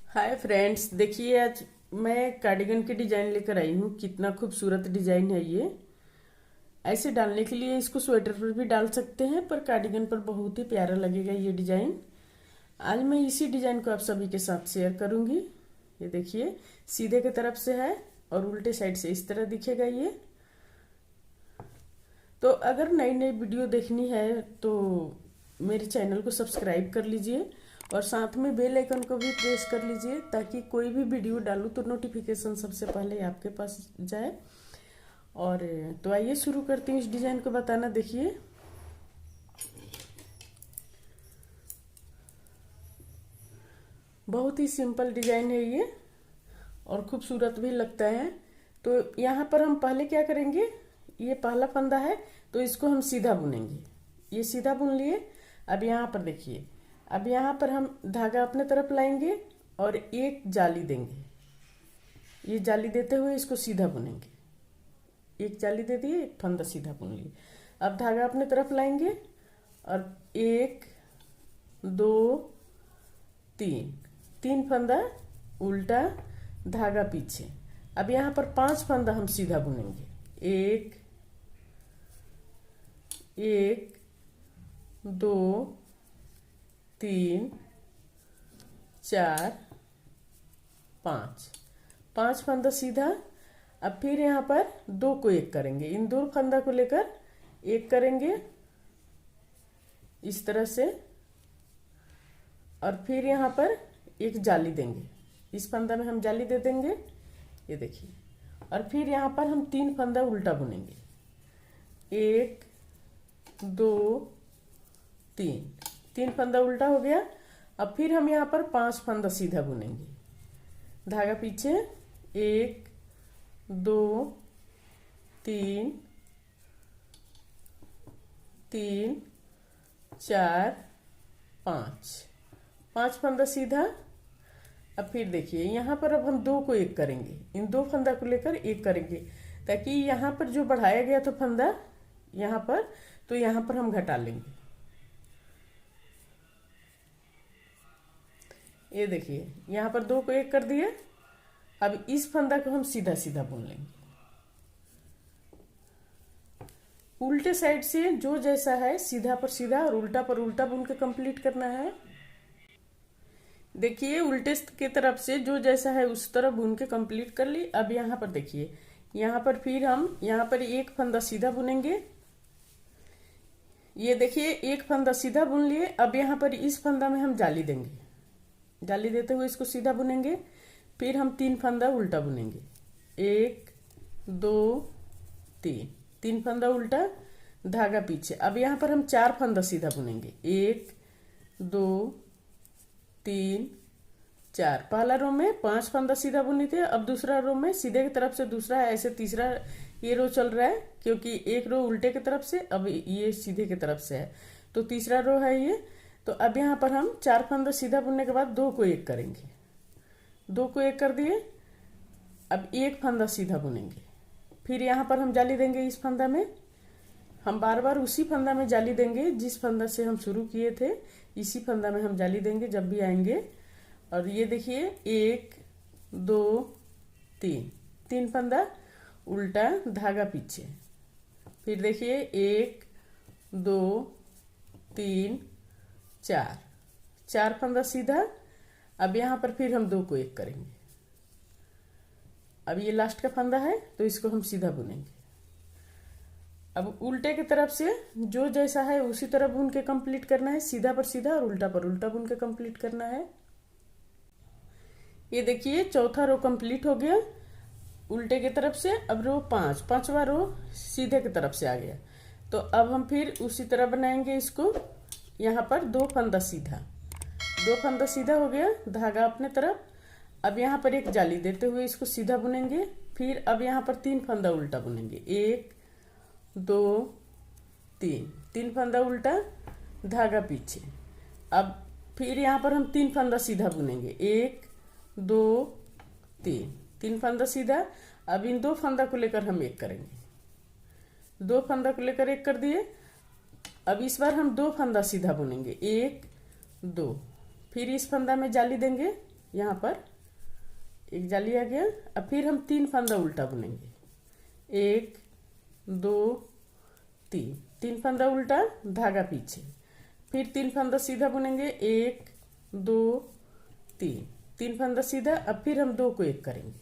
Hi friends, देखिए आज मैं कार्डिगन की डिजाइन लेकर आई हूँ। कितना खूबसूरत डिजाइन है ये। ऐसे डालने के लिए इसको स्वेटर पर भी डाल सकते हैं, पर कार्डिगन पर बहुत ही प्यारा लगेगा ये डिजाइन। आज मैं इसी डिजाइन को आप सभी के साथ शेयर करूंगी। ये देखिए, सीधे की तरफ से है और उल्टे साइड से इस तरह दिखेगा ये। तो अगर नई नई वीडियो देखनी है तो मेरे चैनल को सब्सक्राइब कर लीजिए और साथ में बेल आइकन को भी प्रेस कर लीजिए, ताकि कोई भी वीडियो डालूं तो नोटिफिकेशन सबसे पहले आपके पास जाए। और तो आइए शुरू करती हूँ इस डिजाइन को बताना। देखिए, बहुत ही सिंपल डिजाइन है ये और खूबसूरत भी लगता है। तो यहाँ पर हम पहले क्या करेंगे, ये पहला फंदा है तो इसको हम सीधा बुनेंगे। ये सीधा बुन लिए। अब यहाँ पर देखिए, अब यहाँ पर हम धागा अपने तरफ लाएंगे और एक जाली देंगे। ये जाली देते हुए इसको सीधा बुनेंगे। एक जाली दे दिए, एक फंदा सीधा बुन लिए। अब धागा अपने तरफ लाएंगे और एक, दो, तीन, तीन फंदा उल्टा, धागा पीछे। अब यहाँ पर 5 फंदा हम सीधा बुनेंगे। एक, एक, दो, तीन, चार, पाँच, 5 फंदा सीधा। अब फिर यहाँ पर दो को एक करेंगे, इन दो फंदा को लेकर एक करेंगे इस तरह से। और फिर यहाँ पर एक जाली देंगे, इस फंदा में हम जाली दे देंगे। ये देखिए, और फिर यहाँ पर हम 3 फंदा उल्टा बुनेंगे। एक, दो, तीन, 3 फंदा उल्टा हो गया। अब फिर हम यहाँ पर 5 फंदा सीधा बुनेंगे, धागा पीछे। एक, दो, तीन, तीन, चार, पाँच, 5 फंदा सीधा। अब फिर देखिए, यहाँ पर अब हम दो को एक करेंगे, इन दो फंदा को लेकर एक करेंगे, ताकि यहाँ पर जो बढ़ाया गया था फंदा यहाँ पर, तो यहाँ पर हम घटा लेंगे। ये देखिए, यहाँ पर दो को एक कर दिए। अब इस फंदा को हम सीधा सीधा बुन लेंगे। उल्टे साइड से जो जैसा है सीधा पर सीधा और उल्टा पर उल्टा बुन के कंप्लीट करना है। देखिए, उल्टे की तरफ से जो जैसा है उस तरफ बुन के कंप्लीट कर ली। अब यहाँ पर देखिए, यहाँ पर फिर हम यहाँ पर एक फंदा सीधा बुनेंगे। ये देखिए, एक फंदा सीधा बुन लिए। अब यहाँ पर इस फंदा में हम जाली देंगे, जाली देते हुए इसको सीधा बुनेंगे। फिर हम 3 फंदा उल्टा बुनेंगे। एक, दो, तीन, 3 फंदा उल्टा, धागा पीछे। अब यहाँ पर हम 4 फंदा सीधा बुनेंगे। एक, दो, तीन, चार। पहला रो में 5 फंदा सीधा बुने थे, अब दूसरा रो में सीधे की तरफ से दूसरा है, ऐसे तीसरा ये रो चल रहा है, क्योंकि एक रो उल्टे की तरफ से, अब ये सीधे की तरफ से है, तो तीसरा रो है ये। तो अब यहाँ पर हम 4 फंदा सीधा बुनने के बाद दो को एक करेंगे। दो को एक कर दिए। अब एक फंदा सीधा बुनेंगे। फिर यहाँ पर हम जाली देंगे इस फंदा में। हम बार बार उसी फंदा में जाली देंगे जिस फंदा से हम शुरू किए थे, इसी फंदा में हम जाली देंगे जब भी आएंगे। और ये देखिए, एक, दो, तीन, 3 फंदा उल्टा, धागा पीछे। फिर देखिए, एक, दो, तीन, चार, 4 फंदा सीधा। अब यहाँ पर फिर हम दो को एक करेंगे। अब ये लास्ट का फंदा है तो इसको हम सीधा बुनेंगे। अब उल्टे की तरफ से जो जैसा है उसी तरह बुन के कंप्लीट करना है, सीधा पर सीधा और उल्टा पर उल्टा बुन के कंप्लीट करना है। ये देखिए, चौथा रो कंप्लीट हो गया उल्टे की तरफ से। अब रो 5, 5वां रो सीधे की तरफ से आ गया। तो अब हम फिर उसी तरह बनाएंगे इसको। यहाँ पर 2 फंदा सीधा, 2 फंदा सीधा हो गया, धागा अपने तरफ। अब यहाँ पर एक जाली देते हुए इसको सीधा बुनेंगे। फिर अब यहाँ पर 3 फंदा उल्टा बुनेंगे। एक, दो, तीन, 3 फंदा उल्टा, धागा पीछे। अब फिर यहाँ पर हम 3 फंदा सीधा बुनेंगे। एक, दो, तीन, 3 फंदा सीधा। अब इन 2 फंदा को लेकर हम एक करेंगे। 2 फंदा को लेकर एक कर दिए। अब इस बार हम 2 फंदा सीधा बुनेंगे। एक, दो, फिर इस फंदा में जाली देंगे यहाँ पर एक जाली आ गया। अब फिर हम 3 फंदा उल्टा बुनेंगे, 1 2 3, 3 फंदा उल्टा, धागा पीछे, फिर 3 फंदा सीधा बुनेंगे, 1 2 3, 3 फंदा सीधा। अब फिर हम 2 को 1 करेंगे,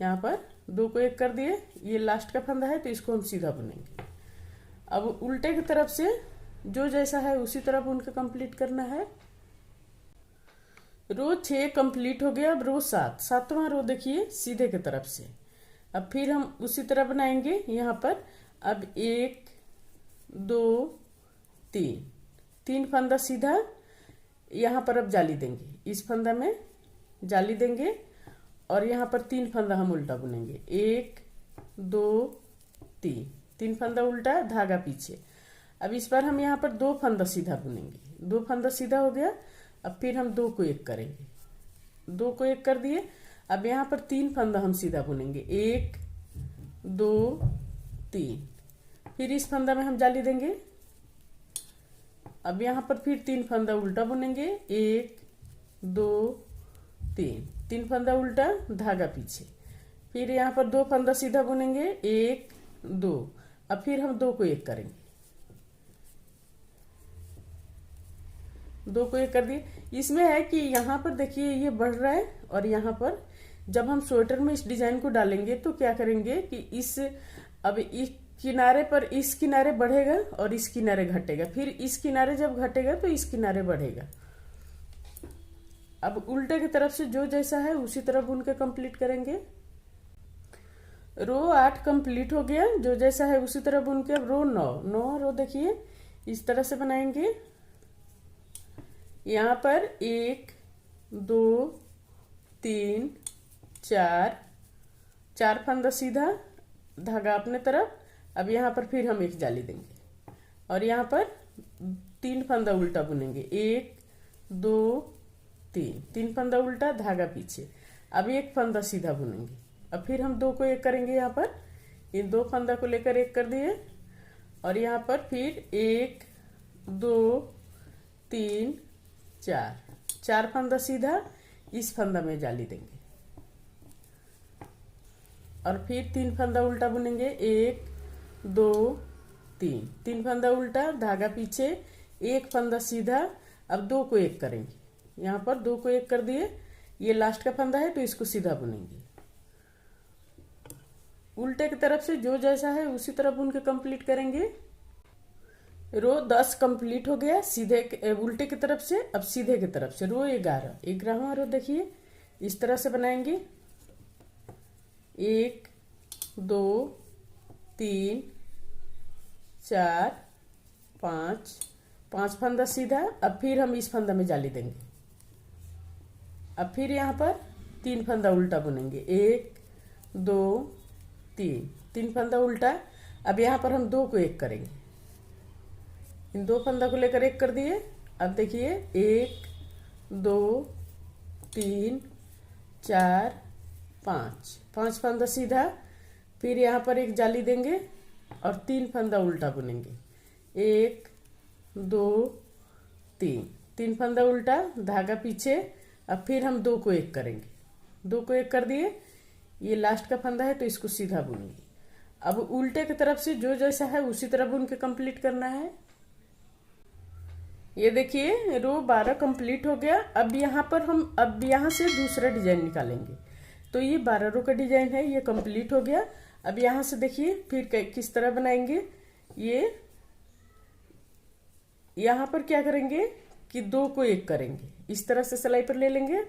यहाँ पर 2 को 1 कर दिए, ये लास्ट का फंदा है तो इसको हम सीधा बुनेंगे। अब उल्टे की तरफ से जो जैसा है उसी तरह बुन के कंप्लीट करना है। रो 6 कंप्लीट हो गया। अब रो 7, 7वां रो देखिए सीधे की तरफ से। अब फिर हम उसी तरह बनाएंगे यहाँ पर। अब 1 2 3, 3 फंदा सीधा, यहाँ पर अब जाली देंगे, इस फंदा में जाली देंगे और यहाँ पर 3 फंदा हम उल्टा बुनेंगे, 1 2 3, 3 फंदा उल्टा, धागा पीछे। अब इस बार हम यहाँ पर 2 फंदा सीधा बुनेंगे, 2 फंदा सीधा हो गया। अब फिर हम 2 को 1 करेंगे, 2 को 1 कर दिए। अब यहाँ पर 3 फंदा हम सीधा बुनेंगे, 1 2 3, फिर इस फंदा में हम जाली देंगे। अब यहाँ पर फिर 3 फंदा उल्टा बुनेंगे, 1 2 3, 3 फंदा उल्टा, धागा पीछे, फिर यहाँ पर 2 फंदा सीधा बुनेंगे, 1 2। अब फिर हम 2 को 1 करेंगे, 2 को 1 कर दिए। इसमें है कि यहाँ पर देखिए ये बढ़ रहा है और यहाँ पर जब हम स्वेटर में इस डिजाइन को डालेंगे तो क्या करेंगे कि अब इस किनारे पर, इस किनारे बढ़ेगा और इस किनारे घटेगा, फिर इस किनारे जब घटेगा तो इस किनारे बढ़ेगा। अब उल्टे की तरफ से जो जैसा है उसी तरह बुन के कंप्लीट करेंगे। रो 8 कंप्लीट हो गया, जो जैसा है उसी तरह बुन के। अब रो 9 रो देखिए इस तरह से बनाएंगे। यहाँ पर 1 2 3 4, 4 फंदा सीधा, धागा अपने तरफ। अब यहाँ पर फिर हम एक जाली देंगे और यहाँ पर 3 फंदा उल्टा बुनेंगे, 1 2 3, 3 फंदा उल्टा, धागा पीछे। अब 1 फंदा सीधा बुनेंगे। अब फिर हम 2 को 1 करेंगे, यहाँ पर इन 2 फंदा को लेकर 1 कर दिए और यहाँ पर फिर 1 2 3 4, 4 फंदा सीधा, इस फंदा में जाली देंगे और फिर 3 फंदा उल्टा बुनेंगे, 1 2 3, 3 फंदा उल्टा, धागा पीछे, 1 फंदा सीधा। अब 2 को 1 करेंगे, यहाँ पर 2 को 1 कर दिए, ये लास्ट का फंदा है तो इसको सीधा बुनेंगे। उल्टे की तरफ से जो जैसा है उसी तरह बुन के कंप्लीट करेंगे। रो 10 कंप्लीट हो गया सीधे उल्टे की तरफ से। अब सीधे की तरफ से रो 11वां रो देखिए इस तरह से बनाएंगे, 1 2 3 4 5, 5 फंदा सीधा। अब फिर हम इस फंदा में जाली देंगे। अब फिर यहाँ पर 3 फंदा उल्टा बुनेंगे, 1 2 3, 3 फंदा उल्टा। अब यहाँ पर हम 2 को 1 करेंगे, इन 2 फंदा को लेकर 1 कर दिए। अब देखिए 1 2 3 4 5, 5 फंदा सीधा, फिर यहाँ पर एक जाली देंगे और 3 फंदा उल्टा बुनेंगे, 1 2 3, 3 फंदा उल्टा, धागा पीछे। अब फिर हम 2 को 1 करेंगे, 2 को 1 कर दिए, ये लास्ट का फंदा है तो इसको सीधा बुनेंगे। अब उल्टे की तरफ से जो जैसा है उसी तरह बुन के कंप्लीट करना है। ये देखिए रो 12 कंप्लीट हो गया। अब यहाँ पर हम अब यहाँ से दूसरा डिजाइन निकालेंगे। तो ये 12 रो का डिजाइन है, ये कंप्लीट हो गया। अब यहाँ से देखिए फिर किस तरह बनाएंगे। ये यहाँ पर क्या करेंगे कि 2 को 1 करेंगे, इस तरह से सिलाई पर ले लेंगे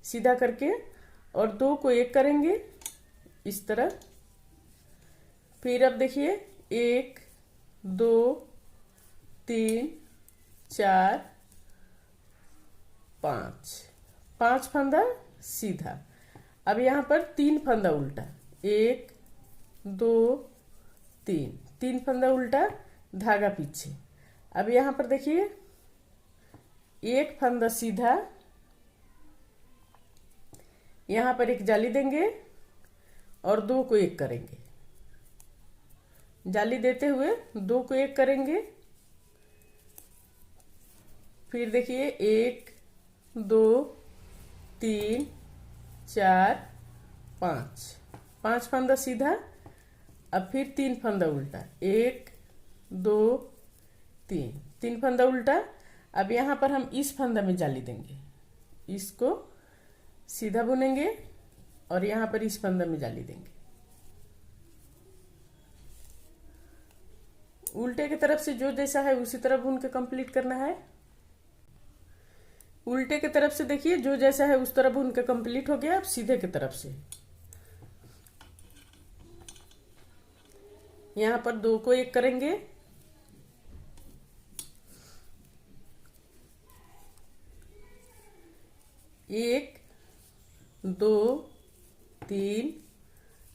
सीधा करके और 2 को 1 करेंगे इस तरह। फिर अब देखिए 1 2 3 4 5, 5 फंदा सीधा। अब यहाँ पर 3 फंदा उल्टा, 1 2 3, 3 फंदा उल्टा, धागा पीछे। अब यहाँ पर देखिए 1 फंदा सीधा, यहाँ पर एक जाली देंगे और 2 को 1 करेंगे। जाली देते हुए 2 को 1 करेंगे। फिर देखिए 1 2 3 4 5, 5 फंदा सीधा। अब फिर 3 फंदा उल्टा, 1 2 3, 3 फंदा उल्टा। अब यहाँ पर हम इस फंदा में जाली देंगे, इसको सीधा बुनेंगे और यहाँ पर इस फंदा में जाली देंगे। उल्टे की तरफ से जो जैसा है उसी तरह बुन के कंप्लीट करना है। उल्टे की तरफ से देखिए जो जैसा है उस तरह बुन के कंप्लीट हो गया। अब सीधे की तरफ से यहाँ पर 2 को 1 करेंगे, 1 2 3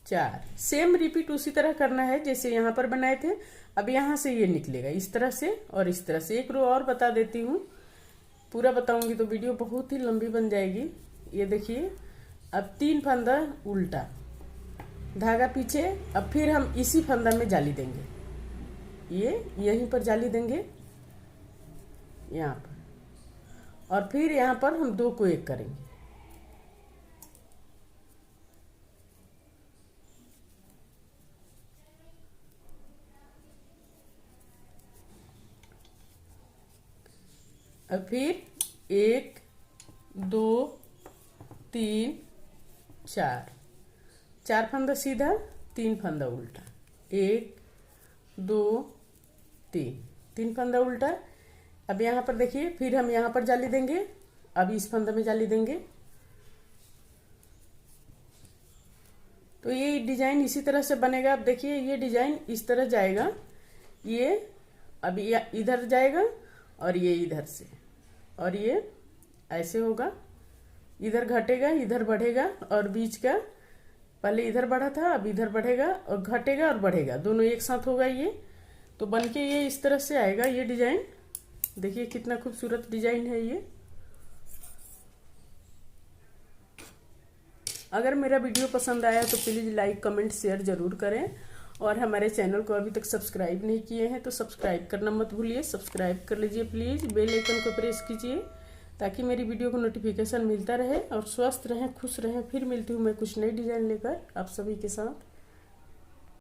4। सेम रिपीट उसी तरह करना है जैसे यहाँ पर बनाए थे। अब यहाँ से ये निकलेगा इस तरह से और इस तरह से। एक रो और बता देती हूँ, पूरा बताऊंगी तो वीडियो बहुत ही लंबी बन जाएगी। ये देखिए, अब 3 फंदा उल्टा, धागा पीछे। अब फिर हम इसी फंदा में जाली देंगे, ये यहीं पर जाली देंगे यहाँ पर। और फिर यहाँ पर हम 2 को 1 करेंगे। अब फिर 1 2 3 4, 4 फंदा सीधा, 3 फंदा उल्टा, 1 2 3, 3 फंदा उल्टा। अब यहाँ पर देखिए, फिर हम यहाँ पर जाली देंगे। अब इस फंदा में जाली देंगे। तो ये डिजाइन इसी तरह से बनेगा। अब देखिए ये डिजाइन इस तरह जाएगा, ये अब इधर जाएगा और ये इधर से, और ये ऐसे होगा। इधर घटेगा, इधर बढ़ेगा, और बीच का पहले इधर बढ़ा था, अब इधर बढ़ेगा और घटेगा और बढ़ेगा, दोनों एक साथ होगा। ये तो बनके ये इस तरह से आएगा ये डिजाइन। देखिए कितना खूबसूरत डिजाइन है ये। अगर मेरा वीडियो पसंद आया तो प्लीज़ लाइक कमेंट शेयर जरूर करें, और हमारे चैनल को अभी तक सब्सक्राइब नहीं किए हैं तो सब्सक्राइब करना मत भूलिए। सब्सक्राइब कर लीजिए प्लीज़, बेल आइकन को प्रेस कीजिए ताकि मेरी वीडियो को नोटिफिकेशन मिलता रहे। और स्वस्थ रहें, खुश रहें। फिर मिलती हूँ मैं कुछ नई डिजाइन लेकर आप सभी के साथ।